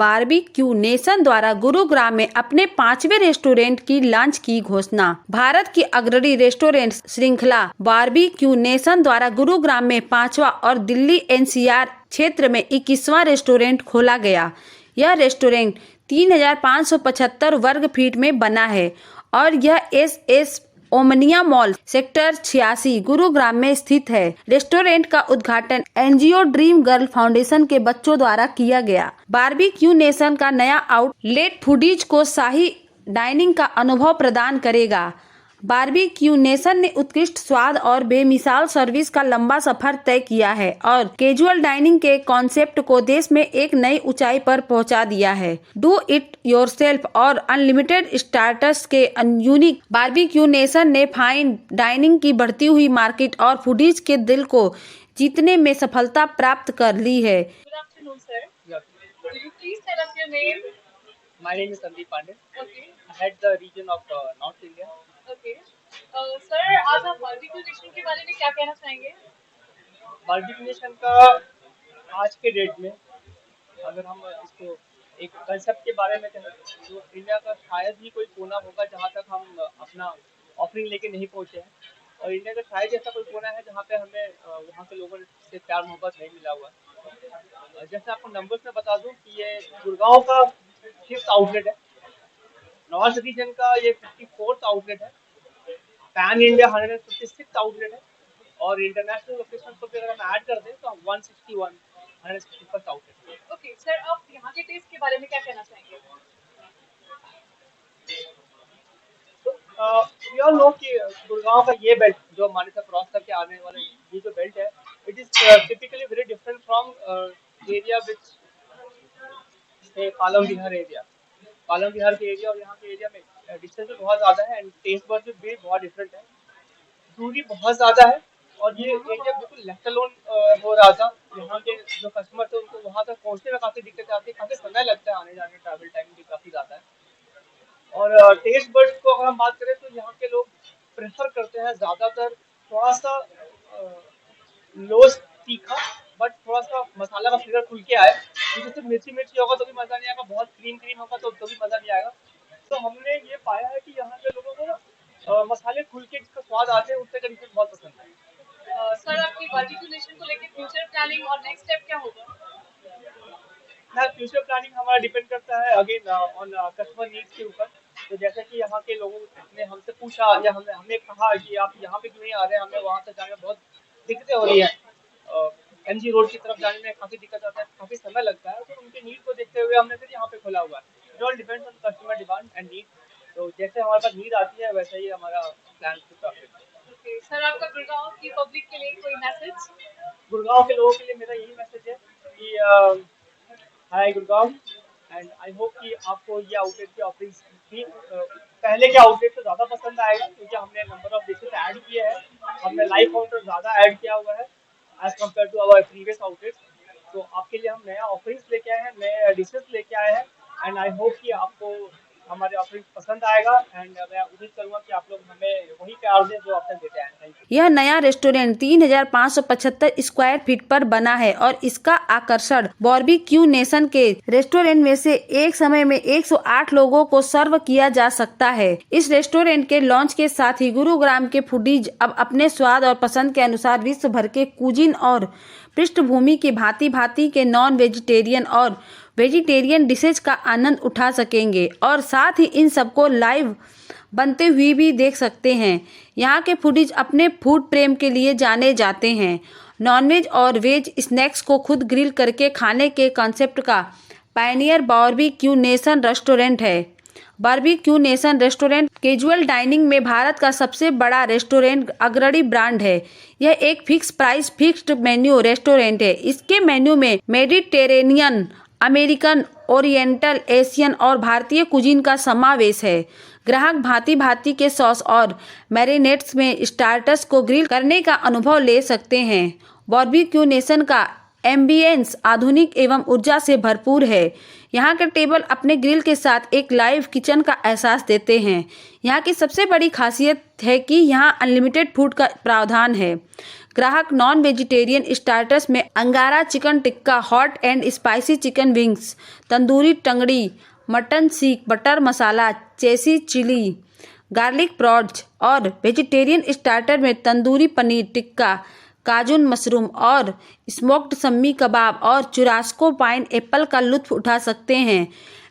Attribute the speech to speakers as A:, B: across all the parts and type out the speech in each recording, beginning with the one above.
A: Barbeque Nation द्वारा गुरुग्राम में अपने 5वें रेस्टोरेंट की लॉन्च की घोषणा। भारत की अग्रणी रेस्टोरेंट श्रृंखला बारबेक्यू नेशन द्वारा गुरुग्राम में 5वां और दिल्ली एनसीआर क्षेत्र में 21वां रेस्टोरेंट खोला गया। यह रेस्टोरेंट 3575 वर्ग फीट में बना है और यह S Omnia mall sector 86 Gurugram में स्थित है। रेस्टोरेंट का उद्घाटन एनजीओ ड्रीम गर्ल फाउंडेशन के बच्चों द्वारा किया गया। बारबेक्यू नेशन का नया आउटलेट फूडीज को शाही डाइनिंग का अनुभव प्रदान करेगा। बारबेक्यू नेशन ने उत्कृष्ट स्वाद और बेमिसाल सर्विस का लंबा सफर तय किया है और कैजुअल डाइनिंग के कॉन्सेप्ट को देश में एक नई ऊंचाई पर पहुंचा दिया है। डू इट योरसेल्फ और अनलिमिटेड स्टार्टर्स के यूनिक बारबेक्यू नेशन ने फाइन डाइनिंग की बढ़ती हुई मार्केट और फूडीज के दिल को जीतने में सफलता प्राप्त कर ली है।
B: My name is Sandeep Pandey. Okay. I head the region of North India.
C: Okay. Sir, आज आप बारबेक्यू नेशन के बारे में क्या कहना चाहेंगे?
B: बारबेक्यू नेशन का आज के डेट में अगर हम इसको एक कंसेप्ट के बारे में कहें तो इंडिया का शायद ही कोई कोना होगा जहाँ तक हम अपना ऑफरिंग लेके नहीं पहुँचे हैं और इंडिया का शायद ऐसा कोई कोना है जहाँ पे हमें वहाँ के लोगों से प्यार मोहब्बत नहीं मिला हुआ है। जैसे आपको नंबर्स में बता दूँ कि ये गुड़गांव का 5th आउटलेट है, नॉर्थ रीजन का ये 54th आउटलेट है, पैन इंडिया 156th आउटलेट है और इंटरनेशनल लोकेशन को अगर हम ऐड कर दें तो 161st आउटलेट है।
C: ओके सर, आप यहाँ के टेस्ट के बारे में क्या कहना चाहेंगे?
B: वी ऑल नो कि गुड़गांव का ये बेल्ट जो हमारे साथ क्रॉस करके आने वाले ये जो बेल्ट है it is typically very different from area which Palam Vihar area. Palam Vihar के एरिया और यहाँ के एरिया में डिस्टेंस भी बहुत ज़्यादा है एंड टेस्ट बर्ड भी बहुत डिफरेंट है, दूरी बहुत ज़्यादा है और ये एरिया बिल्कुल लेफ्ट अलोन हो रहा था। यहाँ के जो कस्टमर थे उनको वहाँ तक पहुँचने में काफ़ी दिक्कत आती है, काफ़ी समय लगता है आने जाने, ट्रैवल टाइम भी काफ़ी ज़्यादा है। और टेस्ट बर्ड को अगर हम बात करें तो यहाँ के लोग प्रेफर करते हैं ज़्यादातर थोड़ा सा लो तीखा बट थोड़ा सा मसाला का फ्लेवर खुल के आए, क्योंकि सिर्फ मिर्ची होगा तो भी मज़ा नहीं आएगा, बहुत क्रीम होगा तो भी मज़ा नहीं आएगा। तो हमने ये पाया है कि यहाँ के लोगों को ना मसाले खुल के जिसका स्वाद आते हैं उससे कंटेंट बहुत पसंद है।
C: सर, आपकी बारबेक्यू नेशन को लेकर फ्यूचर प्लानिंग और नेक्स्ट स्टेप क्या होगा?
B: फ्यूचर प्लानिंग हमारा डिपेंड करता है अगेन ऑन कस्टमर नीड्स के ऊपर। तो जैसे कि यहाँ के लोगों ने हमसे पूछा या हमें कहा कि आप यहाँ पे क्यों नहीं आ रहे, हमें वहाँ तक जाने में बहुत दिक्कतें हो रही है, एमजी रोड की तरफ जाने में काफ़ी दिक्कत आता है, काफ़ी समय लगता है। तो उनके नीड को देखते हुए हमने फिर यहाँ पे खोला हुआ है। It all depends on customer demand and need. तो जैसे हमारे पास नीड आती है वैसे ही हमारा प्लान
C: ओके सर, आपका गुड़गांव की पब्लिक के लिए कोई मैसेज?
B: गुड़गांव के लोगों के लिए मेरा यही मैसेज है कि हाय गुड़गांव एंड आई होप कि आपको ये आउटलेट की ऑफरिंग्स भी पहले के आउटलेट से ज़्यादा पसंद आएगा, क्योंकि हमने नंबर ऑफ डिशेस ऐड किए हैं, हमने लाइव काउंटर ज़्यादा ऐड किया हुआ है as compare to our previous outlet. तो आपके लिए हम नया ऑफरिंग्स लेके आए हैं, नए डिशेस लेके आए हैं एंड आई होप कि आपको हमारे ऑफरिंग्स पसंद आएगा एंड मैं उम्मीद करूँगा कि आप लोग हमें वही प्यार दें जो आप तक देते हैं। Thank you.
A: यह नया रेस्टोरेंट 3575 स्क्वायर फीट पर बना है और इसका आकर्षण बारबेक्यू नेशन के रेस्टोरेंट में से एक समय में 108 लोगों को सर्व किया जा सकता है। इस रेस्टोरेंट के लॉन्च के साथ ही गुरुग्राम के फूडीज अब अपने स्वाद और पसंद के अनुसार विश्व भर के कुजीन और पृष्ठभूमि के भांति के नॉन वेजिटेरियन और वेजिटेरियन डिशेज का आनंद उठा सकेंगे और साथ ही इन सबको लाइव बनते हुए भी देख सकते हैं। यहाँ के फूडीज अपने फूड प्रेम के लिए जाने जाते हैं। नॉनवेज और वेज स्नैक्स को खुद ग्रिल करके खाने के कॉन्सेप्ट का पायनियर बारबेक्यू नेशन रेस्टोरेंट है। Barbeque Nation restaurant casual dining में भारत का सबसे बड़ा रेस्टोरेंट अग्रणी ब्रांड है। यह एक fix price fixed menu restaurant है। इसके मेन्यू में मेडिटेरेनियन, अमेरिकन, ओरिएंटल, एशियन और भारतीय कुजीन का समावेश है। ग्राहक भांति के सॉस और मैरिनेट्स में स्टार्टर्स को ग्रिल करने का अनुभव ले सकते हैं। बारबेक्यू नेशन का एम्बियंस आधुनिक एवं ऊर्जा से भरपूर है। यहाँ के टेबल अपने ग्रिल के साथ एक लाइव किचन का एहसास देते हैं। यहाँ की सबसे बड़ी खासियत है कि यहाँ अनलिमिटेड फूड का प्रावधान है। ग्राहक नॉन वेजिटेरियन स्टार्टर्स में angara chicken tikka, hot and spicy chicken wings, tandoori tangri, mutton seekh butter masala, cheesy chilli, garlic prawns और वेजिटेरियन स्टार्टर में तंदूरी पनीर टिक्का, काजून मशरूम और स्मोक्ड सम्मी कबाब और चुरास्को पाइन एप्पल का लुत्फ उठा सकते हैं।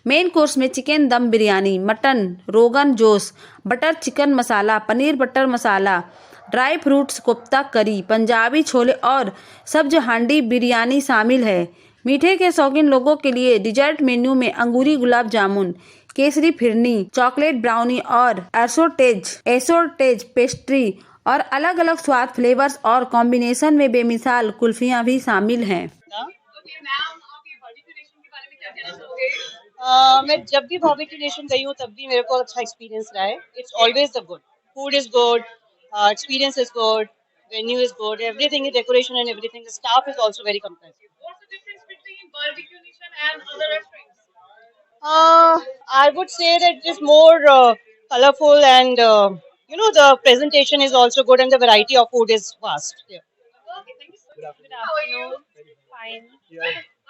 A: मेन कोर्स में चिकन दम biryani, mutton rogan josh, butter chicken मसाला, पनीर बटर मसाला, ड्राई फ्रूट्स कोफ्ता करी, पंजाबी छोले और सब्ज हांडी बिरयानी शामिल है। मीठे के शौकीन लोगों के लिए डिजर्ट मेन्यू में अंगूरी गुलाब जामुन, केसरी फिरनी, चॉकलेट ब्राउनी और एसोर्टेज पेस्ट्री और अलग अलग स्वाद फ्लेवर्स और कॉम्बिनेशन में बेमिसाल कुल्फियां भी शामिल हैं।
C: ओके मैम, आप ये बारबेक्यू नेशन के बारे में क्या कहना चाहोगे?
D: मैं जब भी बारबेक्यू नेशन गई हूँ तब भी मेरे को अच्छा एक्सपीरियंस रहा है. It's always the good. Food is good, experience is good, venue is good, everything is decoration and everything. The staff is also very competitive.
C: What's the difference between barbecue nation and other restaurants?
D: I would say that it is more colorful and the presentation is also good and the variety of food is vast. Yeah.
C: Okay, thank you so much. Good afternoon.
D: Fine.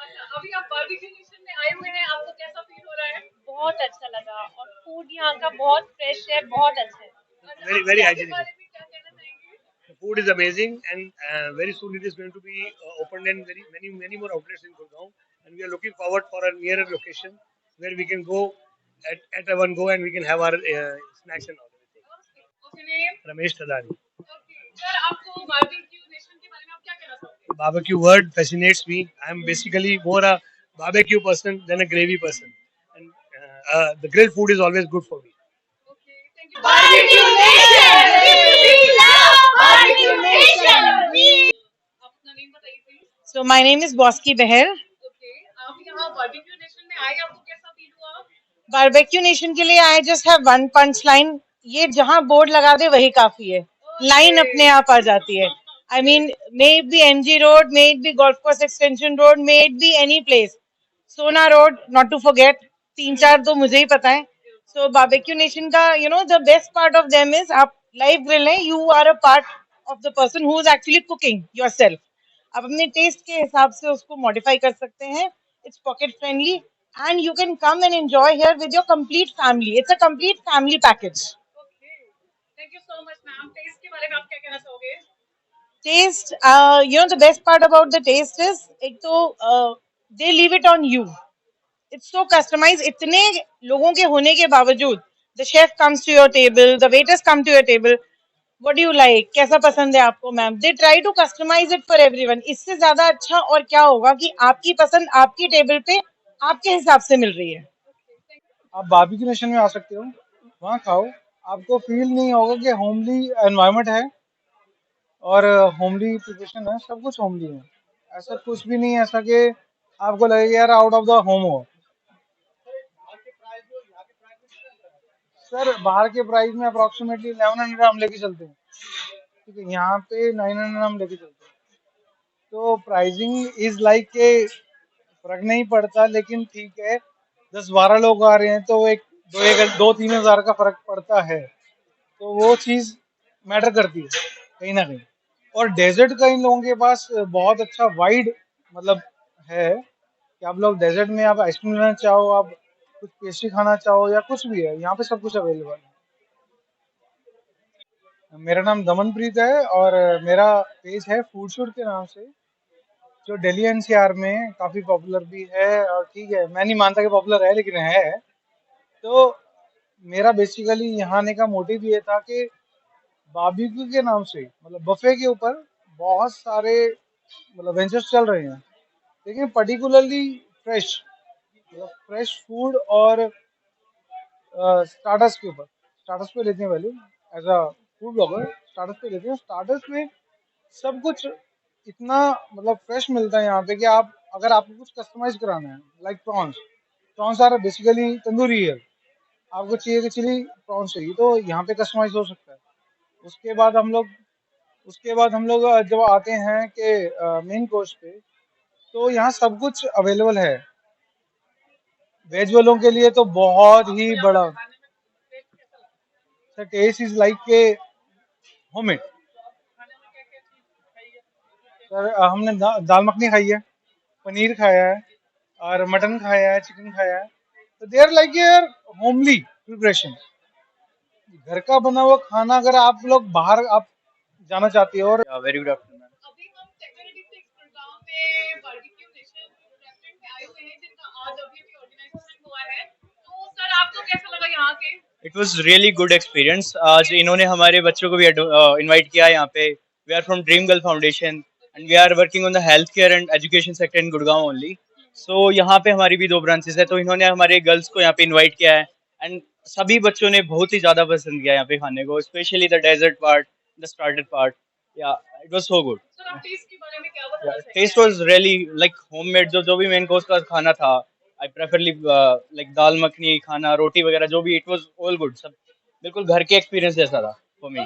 C: अच्छा, अभी आप Barbeque Nation में आए हुए हैं, आपको कैसा feel हो रहा है?
E: बहुत अच्छा लगा और फूड यहाँ का बहुत फ्रेश है, बहुत अच्छा है.
B: Very
C: इसके
B: hygienic.
C: बारे में क्या कहना चाहेंगे?
B: The food is amazing, and very soon it is going to be opened in many more outlets in Gurgaon, and we are looking forward for a nearer location where we can go at a one go and we can have our snacks and all everything.
C: What's your name?
B: Ramesh Tadani.
C: Okay. Sir, आपको barbecue Nation के बारे में आप क्या कहना चाहोगे?
B: Barbecue word fascinates me. I am basically more a barbecue person than a gravy person, and the grilled food is always good for me.
C: Okay, thank you.
E: Barbecue Nation! We love Barbecue Nation!
C: आप अपना name बताइए please.
D: So my name is Boski Beher.
C: Okay, आप यहाँ Barbeque Nation में आए, आपको कैसा feel हुआ?
D: बारबेक्यू नेशन के लिए I just have one punch line. ये जहाँ बोर्ड लगा दे वही काफी है. लाइन अपने आप आ जाती है. I mean may it be MG road, may it be golf course extension road, may it be any place. Sohna road not to forget. 3-4 तो मुझे ही पता है. सो बारबेक्यू नेशन का the best part of them is आप live grill है. You are a part of the person who is actually cooking yourself. आप अपने टेस्ट के हिसाब से उसको मॉडिफाई कर सकते हैं. It's pocket friendly and you can come and enjoy here with your complete family. It's a complete family package.
C: Okay, thank you so much, ma'am. Taste के बारे में आप क्या कहना चाहोगे?
D: Taste, the best part about the taste is एक तो they leave it on you. It's so customized. इतने लोगों के होने के बावजूद the chef comes to your table, the waiters come to your table. What do you like? कैसा पसंद है आपको ma'am? They try to customize it for everyone. इससे ज्यादा अच्छा और क्या होगा कि आपकी पसंद आपकी टेबल पे आपके हिसाब से मिल रही है.
F: आप बारबेक्यू नेशन में आ सकते हो, वहाँ खाओ. आपको फील नहीं होगा कि होमली एनवायरनमेंट है और होमली प्रिपरेशन है. सब कुछ होमली है. ऐसा कुछ भी नहीं है ऐसा कि आपको लगेगा यार आउट ऑफ द होम हो. सर बाहर के प्राइस में अप्रोक्सीमेटली 1100 हम लेके चलते हैं. ठीक है, यहाँ पे 900 हम लेके चलते हैं. तो प्राइसिंग इज लाइक के फर्क नहीं पड़ता, लेकिन ठीक है 10-12 लोग आ रहे हैं तो एक 2-3 हज़ार का फर्क पड़ता है. तो वो चीज़ मैटर करती है कहीं ना कहीं. और डेजर्ट का इन लोगों के पास बहुत अच्छा वाइड मतलब है कि आप लोग डेजर्ट में आप आइसक्रीम लेना चाहो, आप कुछ पेस्ट्री खाना चाहो या कुछ भी है, यहाँ पे सब कुछ अवेलेबल है. मेरा नाम दमनप्रीत है और मेरा पेज है फूड शूट के नाम से, जो दिल्ली एनसीआर में काफ़ी पॉपुलर भी है. और ठीक है, मैं नहीं मानता कि पॉपुलर है, लेकिन है. तो मेरा बेसिकली यहाँ आने का मोटिव ये था कि बारबेक्यू के नाम से मतलब बफे के ऊपर बहुत सारे मतलब वेंचर्स चल रहे हैं, लेकिन पर्टिकुलरली फ्रेश फूड और स्टार्टर्स के ऊपर. स्टार्टर्स पे लेते हैं पहले as a food blogger. Starters पे लेते हैं. स्टार्टर्स में सब कुछ इतना मतलब फ्रेश मिलता है यहाँ पे कि आप अगर आपको कुछ कस्टमाइज कराना है like prawns are basically tandoori है. आपको चाहिए कि चिली प्रॉन्स चाहिए तो यहाँ पे कस्टमाइज हो सकता है. उसके बाद हम लोग जब आते हैं कि मेन कोर्स पे, तो यहाँ सब कुछ अवेलेबल है. वेज वालों के लिए तो बहुत ही बड़ा टेस्ट इज लाइक के होममेड. सर हमने दाल मखनी खाई है, पनीर खाया है और मटन खाया है, चिकन खाया है। तो दे आर लाइक यार होमली प्रिपरेशन, घर का बना हुआ खाना। अगर आप लोग बाहर आप जाना चाहती हो और
B: वेरी गुड आफ्टरनून।
C: अभी हम टेक्नोलॉजी से गुड़गांव में बारबेक्यू नेशन रेस्टोरेंट में आए हुए हैं जिनका आज अभी अभी ऑर्गेनाइजेशन हुआ है। तो सर आपको कैसा लगा यहाँ के?
B: It was really good experience. आज इन्होंने हमारे बच्चों को भी इनवाइट किया है यहाँ पे। We are from Dream Girl Foundation and we are working on the health care and education sector in Gurgaon only. So यहाँ पे हमारी भी 2 ब्रांचेस है, तो इन्होंने हमारे गर्ल्स को यहाँ पे इनवाइट किया है एंड सभी बच्चों ने बहुत ही ज्यादा पसंद किया यहाँ पे खाने को, specially the dessert part, the starter part. Yeah it was so good.
C: Sir आप टेस्ट के बारे में क्या बताना चाहेंगे?
B: Taste was really like homemade. जो भी मेन कोर्स का खाना था, I preferably like dal makhani खाना, रोटी वगैरह जो भी, इट वाज ऑल गुड। सब बिल्कुल घर के एक्सपीरियंस जैसा था फॉर मी।